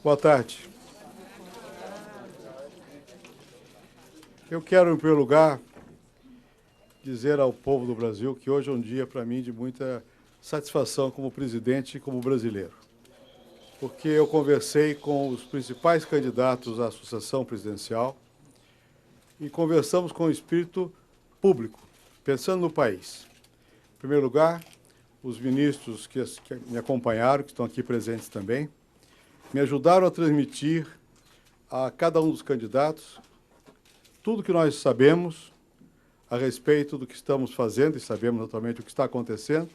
Boa tarde. Eu quero, em primeiro lugar, dizer ao povo do Brasil que hoje é um dia, para mim, de muita satisfação como presidente e como brasileiro. Porque eu conversei com os principais candidatos à sucessão presidencial e conversamos com o espírito público, pensando no país. Em primeiro lugar, os ministros que me acompanharam, que estão aqui presentes também, me ajudaram a transmitir a cada um dos candidatos tudo que nós sabemos a respeito do que estamos fazendo, e sabemos naturalmente o que está acontecendo,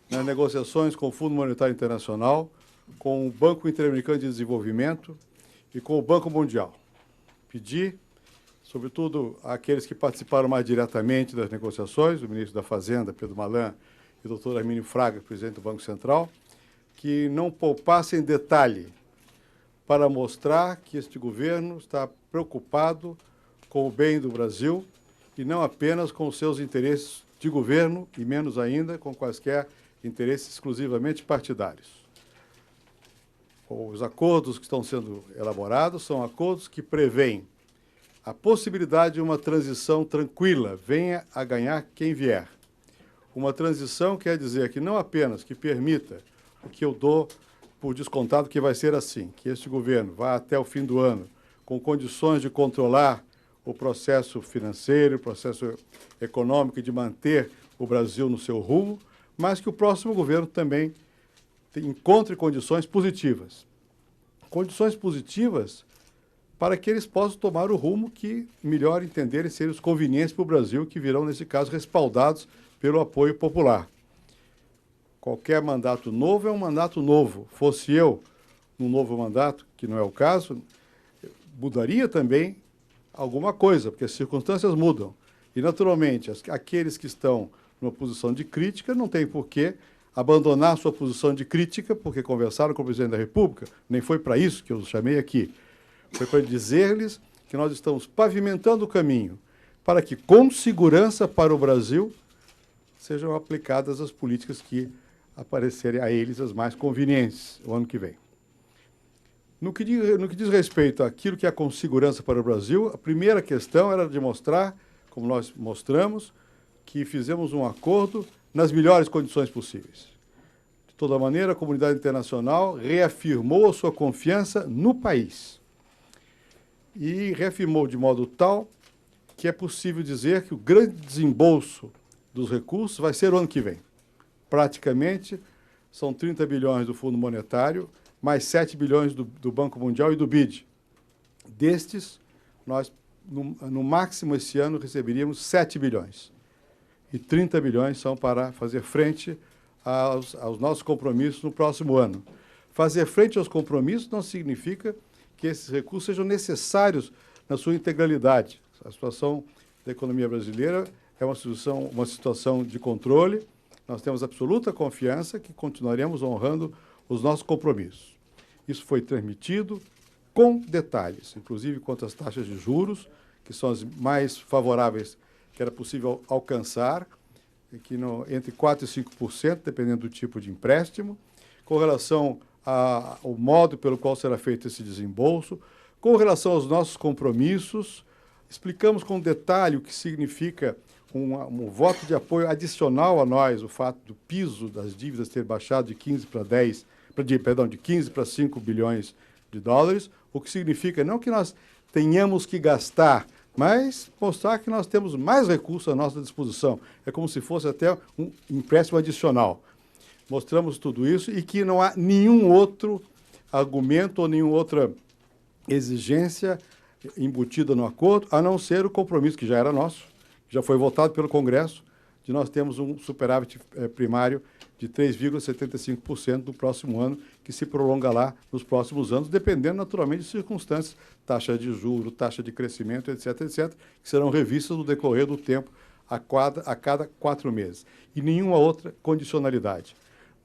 nas negociações com o Fundo Monetário Internacional, com o Banco Interamericano de Desenvolvimento e com o Banco Mundial. Pedi, sobretudo, àqueles que participaram mais diretamente das negociações, o ministro da Fazenda, Pedro Malan, e o doutor Armínio Fraga, presidente do Banco Central, que não poupassem detalhe para mostrar que este governo está preocupado com o bem do Brasil e não apenas com os seus interesses de governo e menos ainda com quaisquer interesses exclusivamente partidários. Os acordos que estão sendo elaborados são acordos que prevêem a possibilidade de uma transição tranquila, venha a ganhar quem vier. Uma transição quer dizer que não apenas que permita o que eu dou por descontado que vai ser assim, que este governo vá até o fim do ano com condições de controlar o processo financeiro, o processo econômico e de manter o Brasil no seu rumo, mas que o próximo governo também encontre condições positivas. Condições positivas para que eles possam tomar o rumo que melhor entenderem ser os convenientes para o Brasil, que virão, nesse caso, respaldados pelo apoio popular. Qualquer mandato novo é um mandato novo. Fosse eu num novo mandato, que não é o caso, mudaria também alguma coisa, porque as circunstâncias mudam. E, naturalmente, aqueles que estão numa posição de crítica não têm por que abandonar sua posição de crítica, porque conversaram com o presidente da República, nem foi para isso que eu os chamei aqui. Foi para dizer-lhes que nós estamos pavimentando o caminho para que, com segurança para o Brasil, sejam aplicadas as políticas que aparecerem a eles as mais convenientes o ano que vem. No que diz respeito àquilo que é com segurança para o Brasil, a primeira questão era de mostrar, como nós mostramos, que fizemos um acordo nas melhores condições possíveis. De toda maneira, a comunidade internacional reafirmou a sua confiança no país. E reafirmou de modo tal que é possível dizer que o grande desembolso dos recursos vai ser o ano que vem. Praticamente, são 30 bilhões do Fundo Monetário, mais 7 bilhões do Banco Mundial e do BID. Destes, nós, no máximo esse ano, receberíamos 7 bilhões. E 30 bilhões são para fazer frente aos nossos compromissos no próximo ano. Fazer frente aos compromissos não significa que esses recursos sejam necessários na sua integralidade. A situação da economia brasileira é uma situação de controle. Nós temos absoluta confiança que continuaremos honrando os nossos compromissos. Isso foi transmitido com detalhes, inclusive quanto às taxas de juros, que são as mais favoráveis que era possível alcançar, que entre 4% e 5%, dependendo do tipo de empréstimo, com relação ao modo pelo qual será feito esse desembolso, com relação aos nossos compromissos, explicamos com detalhe o que significa um voto de apoio adicional a nós, o fato do piso das dívidas ter baixado de 15 para 5 bilhões de dólares, o que significa não que nós tenhamos que gastar, mas mostrar que nós temos mais recursos à nossa disposição. É como se fosse até um empréstimo adicional. Mostramos tudo isso e que não há nenhum outro argumento ou nenhuma outra exigência embutida no acordo, a não ser o compromisso que já era nosso, já foi votado pelo Congresso, de nós temos um superávit primário de 3,75% no próximo ano, que se prolonga lá nos próximos anos, dependendo naturalmente de circunstâncias, taxa de juros, taxa de crescimento, etc., que serão revistas no decorrer do tempo a cada 4 meses. E nenhuma outra condicionalidade.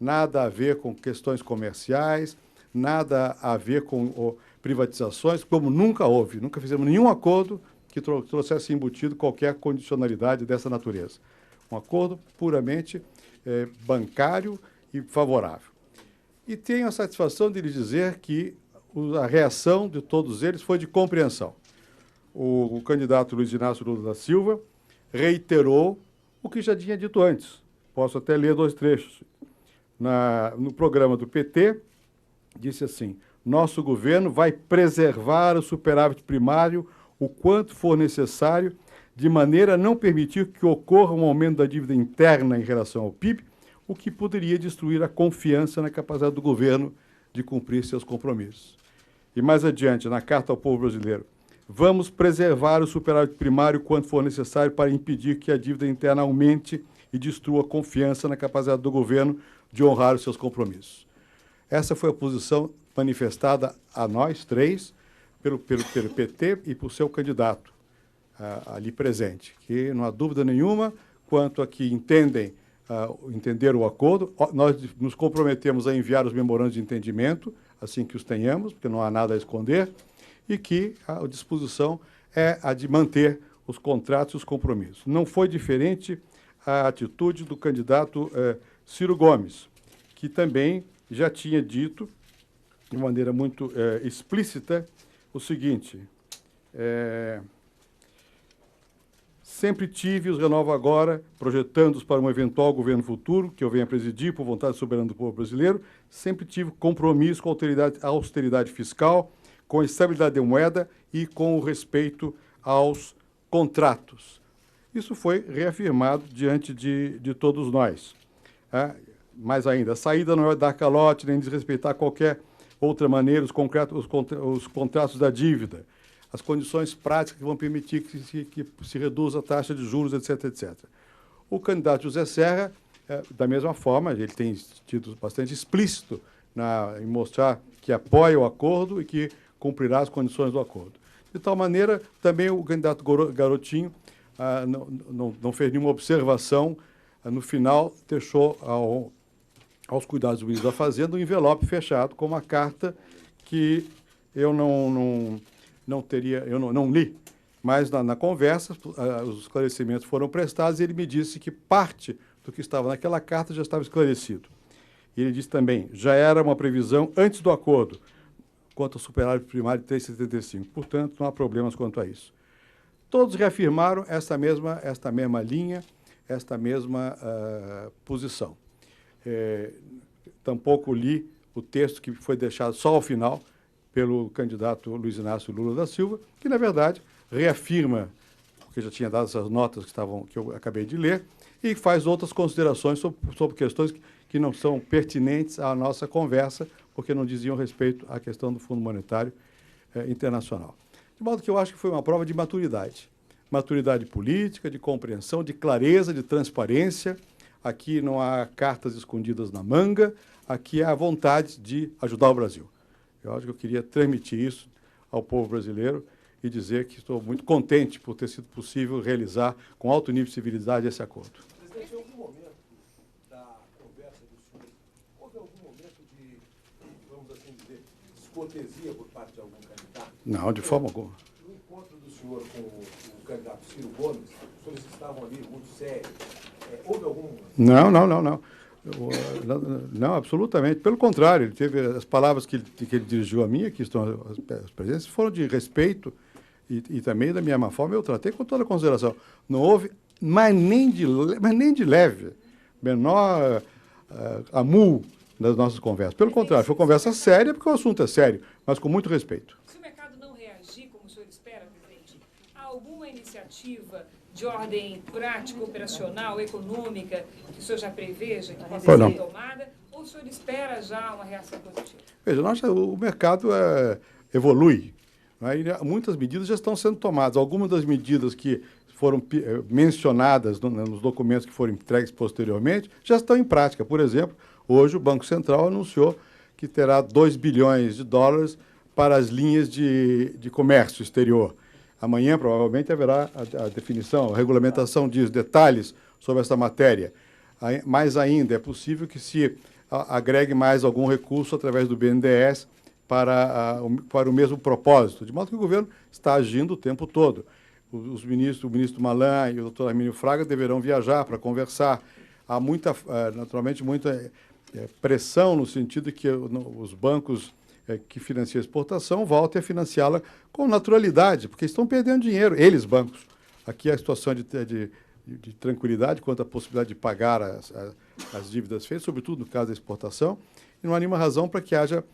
Nada a ver com questões comerciais, nada a ver com privatizações, como nunca houve. Nunca fizemos nenhum acordo que trouxesse embutido qualquer condicionalidade dessa natureza. Um acordo puramente bancário e favorável. E tenho a satisfação de lhe dizer que a reação de todos eles foi de compreensão. O candidato Luiz Inácio Lula da Silva reiterou o que já tinha dito antes. Posso até ler 2 trechos. No programa do PT, disse assim: nosso governo vai preservar o superávit primário o quanto for necessário, de maneira a não permitir que ocorra um aumento da dívida interna em relação ao PIB, o que poderia destruir a confiança na capacidade do governo de cumprir seus compromissos. E mais adiante, na Carta ao Povo Brasileiro, vamos preservar o superávit primário quanto for necessário para impedir que a dívida interna aumente e destrua a confiança na capacidade do governo de honrar os seus compromissos. Essa foi a posição manifestada a nós 3, pelo PT e por seu candidato ali presente, que não há dúvida nenhuma quanto a que entenderam o acordo. Nós nos comprometemos a enviar os memorandos de entendimento, assim que os tenhamos, porque não há nada a esconder, e que a disposição é a de manter os contratos e os compromissos. Não foi diferente a atitude do candidato Ciro Gomes, que também já tinha dito, de maneira muito explícita, o seguinte: sempre tive, os renovo agora, projetando-os para um eventual governo futuro, que eu venha presidir por vontade soberana do povo brasileiro, sempre tive compromisso com a austeridade fiscal, com a estabilidade da moeda e com o respeito aos contratos. Isso foi reafirmado diante de todos nós. Mais ainda, a saída não é dar calote nem desrespeitar qualquer outra maneira os contratos da dívida, as condições práticas que vão permitir que se reduza a taxa de juros, etc., etc. O candidato José Serra, da mesma forma, ele tem sido bastante explícito em mostrar que apoia o acordo e que cumprirá as condições do acordo. De tal maneira, também o candidato Garotinho não fez nenhuma observação, no final deixou aos cuidados do ministro da Fazenda um envelope fechado com uma carta que eu não li, mas na conversa os esclarecimentos foram prestados e ele me disse que parte do que estava naquela carta já estava esclarecido. E ele disse também, já era uma previsão antes do acordo, quanto ao superávit primário de 3,75. Portanto, não há problemas quanto a isso. Todos reafirmaram esta mesma linha, esta mesma posição. Tampouco li o texto que foi deixado só ao final pelo candidato Luiz Inácio Lula da Silva, que, na verdade, reafirma, porque já tinha dado essas notas que eu acabei de ler, e faz outras considerações sobre questões que não são pertinentes à nossa conversa, porque não diziam respeito à questão do Fundo Monetário Internacional. De modo que eu acho que foi uma prova de maturidade. Maturidade política, de compreensão, de clareza, de transparência. Aqui não há cartas escondidas na manga, aqui há a vontade de ajudar o Brasil. Eu acho que eu queria transmitir isso ao povo brasileiro e dizer que estou muito contente por ter sido possível realizar com alto nível de civilidade esse acordo. Presidente, em algum momento da conversa do senhor, houve algum momento de, vamos assim dizer, descortesia por parte de algum candidato? Não, de forma alguma. No encontro do senhor com o candidato Ciro Gomes, os senhores estavam ali muito sérios. Houve algum... Não. Não, absolutamente. Pelo contrário, ele teve as palavras que ele dirigiu a mim, aqui estão as presentes, foram de respeito e também, da mesma forma, eu tratei com toda a consideração. Não houve, mas nem de leve, menor amu nas nossas conversas. Pelo contrário, foi conversa séria, porque o assunto é sério, mas com muito respeito. Se o mercado não reagir como o senhor espera, presidente, há alguma iniciativa de ordem prática, operacional, econômica, que o senhor já preveja que possa ser tomada, ou o senhor espera já uma reação positiva? Veja, o mercado evolui. Né? E muitas medidas já estão sendo tomadas. Algumas das medidas que foram mencionadas nos documentos que foram entregues posteriormente já estão em prática. Por exemplo, hoje o Banco Central anunciou que terá 2 bilhões de dólares para as linhas de comércio exterior. Amanhã, provavelmente, haverá a definição, a regulamentação disso, detalhes sobre essa matéria. Mais ainda, é possível que se agregue mais algum recurso através do BNDES para o mesmo propósito, de modo que o governo está agindo o tempo todo. O ministro Malan e o doutor Armínio Fraga deverão viajar para conversar. Há naturalmente, muita pressão no sentido que os bancos que financia a exportação voltem a financiá-la com naturalidade, porque estão perdendo dinheiro, eles, bancos. Aqui a situação de tranquilidade quanto à possibilidade de pagar as dívidas feitas, sobretudo no caso da exportação, e não há nenhuma razão para que haja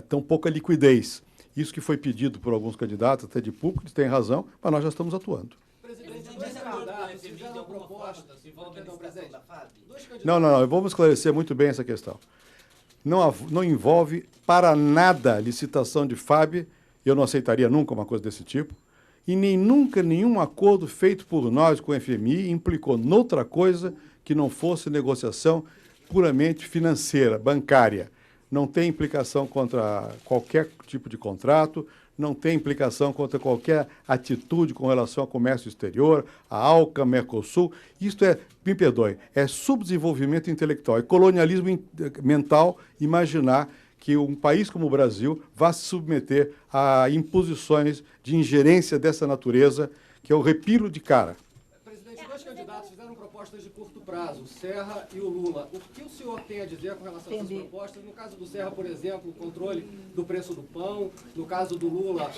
tão pouca liquidez. Isso que foi pedido por alguns candidatos, até de público, eles têm razão, mas nós já estamos atuando. Não, vamos esclarecer muito bem essa questão. Não envolve para nada licitação de FAB, eu não aceitaria nunca uma coisa desse tipo, e nem nunca nenhum acordo feito por nós com o FMI implicou noutra coisa que não fosse negociação puramente financeira, bancária. Não tem implicação contra qualquer tipo de contrato, não tem implicação contra qualquer atitude com relação ao comércio exterior, a ALCA, Mercosul. Isto me perdoe, é subdesenvolvimento intelectual, é colonialismo mental imaginar que um país como o Brasil vá se submeter a imposições de ingerência dessa natureza, que é o repilo de cara. Presidente, dois candidatos fizeram propostas de curto prazo, o Serra e o Lula. O que o senhor tem a dizer com relação a essas propostas? No caso do Serra, por exemplo, o controle do preço do pão. No caso do Lula,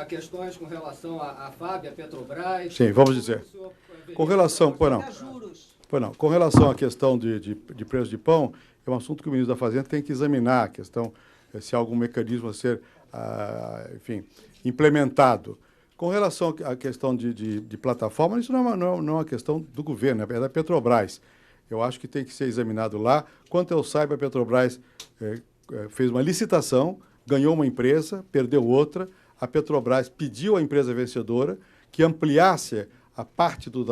questões com relação à FAB, à Petrobras. Sim, vamos dizer. Com relação, com relação à questão de preço de pão, é um assunto que o ministro da Fazenda tem que examinar, a questão se há algum mecanismo a ser, enfim, implementado. Com relação à questão de plataforma, isso não é uma questão do governo, é da Petrobras. Eu acho que tem que ser examinado lá. Quanto eu saiba, a Petrobras fez uma licitação, ganhou uma empresa, perdeu outra. A Petrobras pediu à empresa vencedora que ampliasse a parte do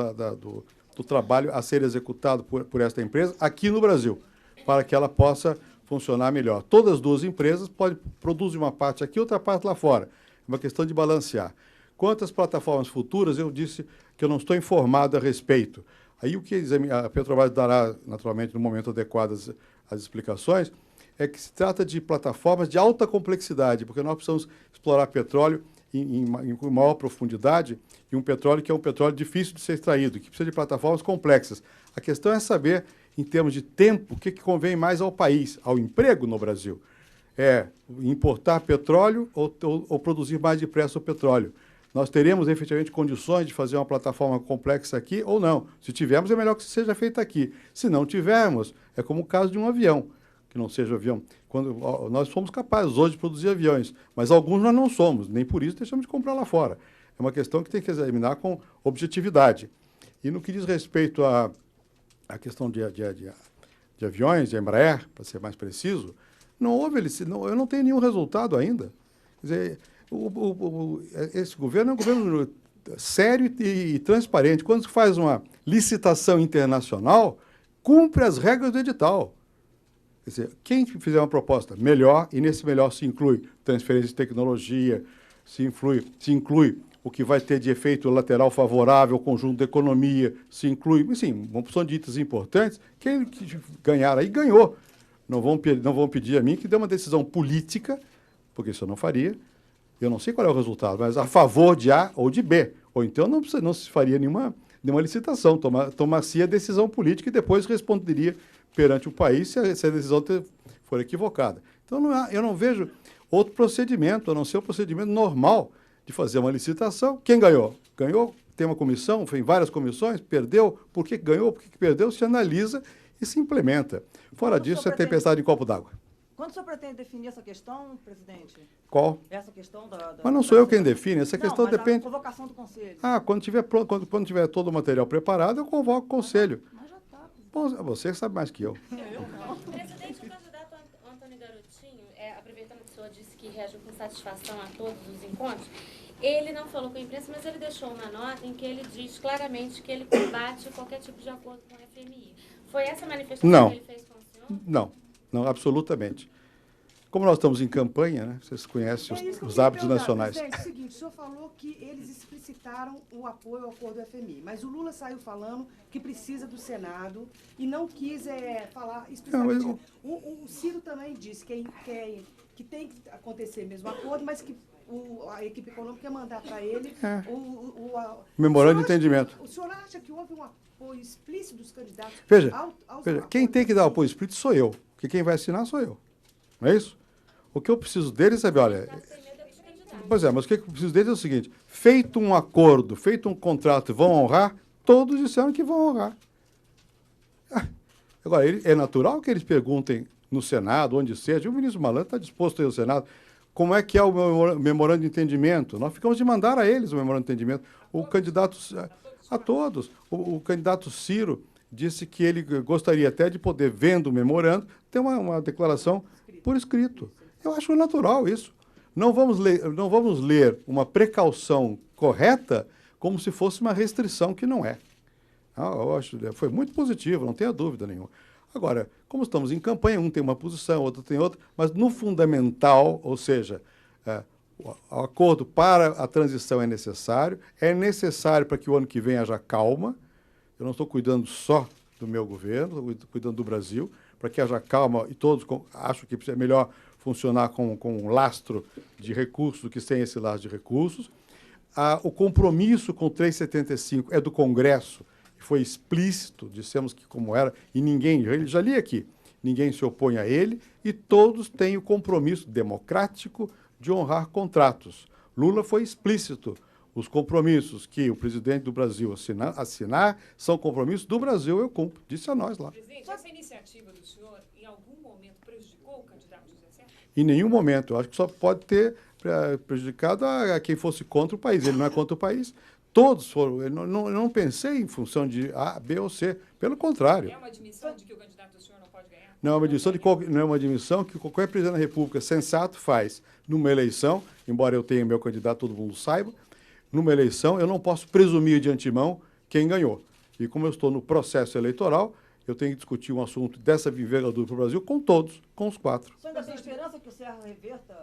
trabalho a ser executado por esta empresa aqui no Brasil, para que ela possa funcionar melhor. Todas as duas empresas produzem uma parte aqui, outra parte lá fora. É uma questão de balancear. Quanto às plataformas futuras, eu disse que eu não estou informado a respeito. Aí o que a Petrobras dará, naturalmente, no momento adequado as explicações, é que se trata de plataformas de alta complexidade, porque nós precisamos explorar petróleo em maior profundidade, e um petróleo que é um petróleo difícil de ser extraído, que precisa de plataformas complexas. A questão é saber, em termos de tempo, o que convém mais ao país, ao emprego no Brasil. É importar petróleo ou produzir mais depressa o petróleo. Nós teremos, efetivamente, condições de fazer uma plataforma complexa aqui ou não. Se tivermos, é melhor que seja feita aqui. Se não tivermos, é como o caso de um avião, que não seja avião. Nós somos capazes hoje de produzir aviões, mas alguns nós não somos, nem por isso deixamos de comprar lá fora. É uma questão que tem que examinar com objetividade. E no que diz respeito à questão de aviões, de Embraer, para ser mais preciso, eu não tenho nenhum resultado ainda. Quer dizer, esse governo é um governo sério e transparente. Quando se faz uma licitação internacional, cumpre as regras do edital. Quer dizer, quem fizer uma proposta melhor, e nesse melhor se inclui transferência de tecnologia, se inclui o que vai ter de efeito lateral favorável ao conjunto da economia, se inclui, sim, são ditas importantes, quem ganhar aí ganhou. Não vão pedir a mim que dê uma decisão política, porque isso eu não faria. Eu não sei qual é o resultado, mas a favor de A ou de B. Ou então não se faria nenhuma licitação, tomar-se a decisão política e depois responderia perante o país se a decisão for equivocada. Então eu não vejo outro procedimento, a não ser o procedimento normal de fazer uma licitação. Quem ganhou? Ganhou, tem uma comissão, foi em várias comissões, perdeu, por que ganhou, por que perdeu, se analisa e se implementa. Fora disso, você tem pensado em copo d'água. Quando o senhor pretende definir essa questão, presidente? Qual? Essa questão Mas não sou eu quem define, essa questão depende... a convocação do conselho. Quando tiver todo o material preparado, eu convoco o conselho. Mas já está. Bom, você sabe mais que eu. Eu não. Presidente, o candidato Antônio Garotinho, aproveitando que o senhor disse que reagiu com satisfação a todos os encontros, ele não falou com a imprensa, mas ele deixou uma nota em que ele diz claramente que ele combate qualquer tipo de acordo com o FMI. Foi essa manifestação que ele fez com o senhor? Não, absolutamente. Como nós estamos em campanha, né, vocês conhecem os hábitos nacionais. Presidente, é o seguinte, o senhor falou que eles explicitaram o apoio ao acordo do FMI, mas o Lula saiu falando que precisa do Senado e não quis falar explicitamente. O Ciro também disse que tem que acontecer mesmo o acordo, mas que a equipe econômica quer mandar para ele o memorando de entendimento. O senhor acha que houve um apoio explícito dos candidatos? Veja, quem tem que dar o apoio explícito sou eu, porque quem vai assinar sou eu. Não é isso? O que eu preciso deles, sabe, olha... Tem medo dos candidatos. Pois é, mas o que eu preciso deles é o seguinte, feito um acordo, feito um contrato, vão honrar, todos disseram que vão honrar. Agora, é natural que eles perguntem no Senado, onde seja, o ministro Malan está disposto a ir ao Senado, como é que é o memorando de entendimento? Nós ficamos de mandar a eles o memorando de entendimento. O candidato, a todos, o candidato Ciro disse que ele gostaria até de poder, vendo o memorando, ter uma declaração por escrito. Eu acho natural isso. Não vamos ler uma precaução correta como se fosse uma restrição que não é. Eu acho, foi muito positivo, não tenha dúvida nenhuma. Agora, como estamos em campanha, um tem uma posição, outro tem outra, mas no fundamental, ou seja, o acordo para a transição é necessário para que o ano que vem haja calma. Eu não estou cuidando só do meu governo, estou cuidando do Brasil, para que haja calma e todos acho que é melhor funcionar com um lastro de recursos do que sem esse lastro de recursos. O compromisso com o 375 é do Congresso, foi explícito, dissemos que como era, e ninguém, já li aqui, ninguém se opõe a ele, e todos têm o compromisso democrático de honrar contratos. Lula foi explícito. Os compromissos que o presidente do Brasil assinar são compromissos do Brasil, eu cumpro. Disse a nós lá. Presidente, essa iniciativa do senhor, em algum momento, prejudicou o candidato José Serra? Em nenhum momento. Eu acho que só pode ter prejudicado a quem fosse contra o país. Ele não é contra o país. Todos foram. Eu não pensei em função de A, B ou C. Pelo contrário. É uma admissão de que o candidato do senhor não pode ganhar? Não é uma admissão que qualquer presidente da República sensato faz numa eleição, embora eu tenha meu candidato, todo mundo saiba, numa eleição eu não posso presumir de antemão quem ganhou. E como eu estou no processo eleitoral, eu tenho que discutir um assunto dessa envergadura para o Brasil com todos, com os quatro. O senhor ainda tem esperança que o Serra reverta...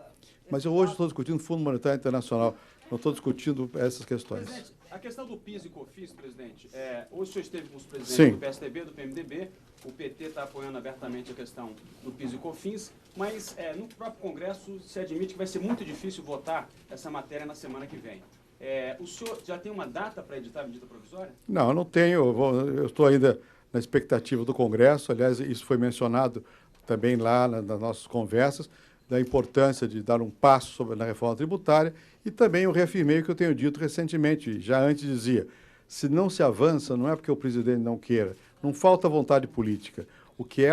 Mas eu hoje estou discutindo Fundo Monetário Internacional, não estou discutindo essas questões. Presidente, a questão do PIS e COFINS, presidente, hoje o senhor esteve com os presidentes Sim. do PSDB, do PMDB, o PT está apoiando abertamente a questão do PIS e COFINS, mas no próprio Congresso se admite que vai ser muito difícil votar essa matéria na semana que vem. O senhor já tem uma data para editar a medida provisória? Não, eu não tenho. Eu estou ainda na expectativa do Congresso. Aliás, isso foi mencionado também lá nas nossas conversas, da importância de dar um passo na reforma tributária, e também eu reafirmei o que eu tenho dito recentemente, já antes dizia, se não se avança, não é porque o presidente não queira, não falta vontade política. O que é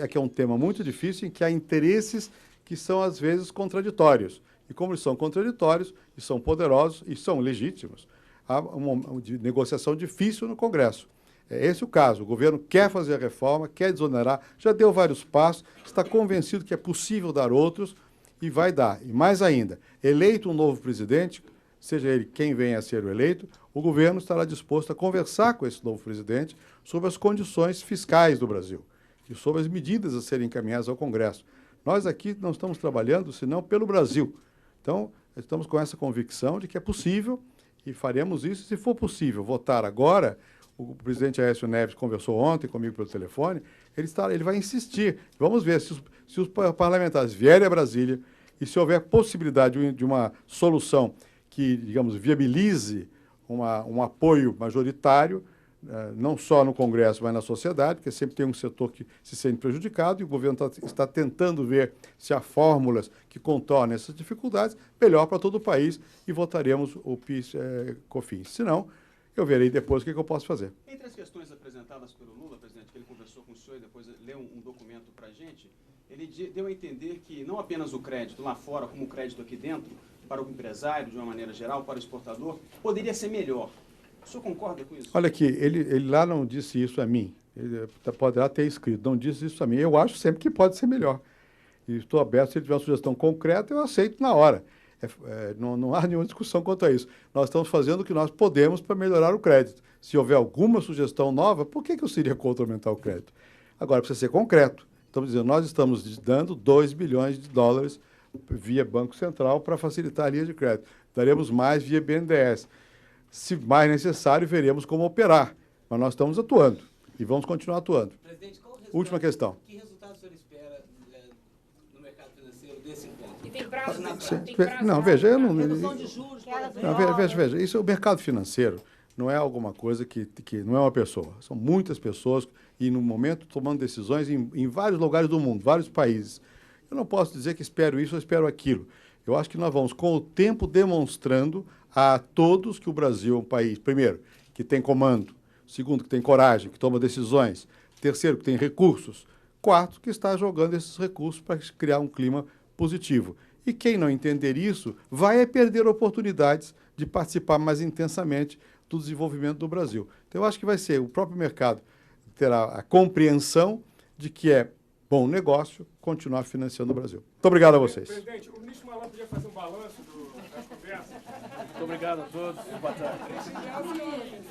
que é um tema muito difícil, em que há interesses que são, às vezes, contraditórios. E como eles são contraditórios, e são poderosos, e são legítimos, há uma negociação difícil no Congresso. É esse o caso. O governo quer fazer a reforma, quer desonerar, já deu vários passos, está convencido que é possível dar outros e vai dar. E mais ainda, eleito um novo presidente, seja ele quem venha a ser o eleito, o governo estará disposto a conversar com esse novo presidente sobre as condições fiscais do Brasil e sobre as medidas a serem encaminhadas ao Congresso. Nós aqui não estamos trabalhando senão pelo Brasil. Então, estamos com essa convicção de que é possível e faremos isso. Se for possível votar agora, o presidente Aécio Neves conversou ontem comigo pelo telefone, ele vai insistir. Vamos ver se os parlamentares vierem a Brasília e se houver possibilidade de uma solução que, digamos, viabilize um apoio majoritário, não só no Congresso, mas na sociedade, porque sempre tem um setor que se sente prejudicado e o governo está tentando ver se há fórmulas que contornem essas dificuldades, melhor para todo o país, e votaremos o PIS-COFINS. Se não, eu verei depois o que eu posso fazer. Entre as questões apresentadas pelo Lula, presidente, que ele conversou com o senhor e depois leu um documento para a gente, ele deu a entender que não apenas o crédito lá fora, como o crédito aqui dentro, para o empresário, de uma maneira geral, para o exportador, poderia ser melhor. O senhor concorda com isso? Olha aqui, ele lá não disse isso a mim. Ele poderá ter escrito, não disse isso a mim. Eu acho sempre que pode ser melhor. E estou aberto, se ele tiver uma sugestão concreta, eu aceito na hora. Não há nenhuma discussão quanto a isso. Nós estamos fazendo o que nós podemos para melhorar o crédito. Se houver alguma sugestão nova, por que eu seria contra aumentar o crédito? Agora, precisa ser concreto. Estamos dizendo, nós estamos dando 2 bilhões de dólares via Banco Central para facilitar a linha de crédito. Daremos mais via BNDES. Se mais necessário, veremos como operar. Mas nós estamos atuando e vamos continuar atuando. Presidente, Última questão. Que resultado o senhor espera no mercado financeiro desse encontro? E tem prazo, Não, veja, eu não... Redução de juros, por exemplo. Não, veja, isso, o mercado financeiro não é alguma coisa que não é uma pessoa. São muitas pessoas e, no momento, tomando decisões em vários lugares do mundo, vários países. Eu não posso dizer que espero isso ou espero aquilo. Eu acho que nós vamos, com o tempo, demonstrando a todos que o Brasil é um país, primeiro, que tem comando, segundo, que tem coragem, que toma decisões, terceiro, que tem recursos, quarto, que está jogando esses recursos para criar um clima positivo. E quem não entender isso vai perder oportunidades de participar mais intensamente do desenvolvimento do Brasil. Então, eu acho que vai ser o próprio mercado terá a compreensão de que é bom negócio continuar financiando o Brasil. Muito obrigado a vocês. Presidente, o ministro Malan podia fazer um balanço da conversa? Muito obrigado a todos. Boa tarde.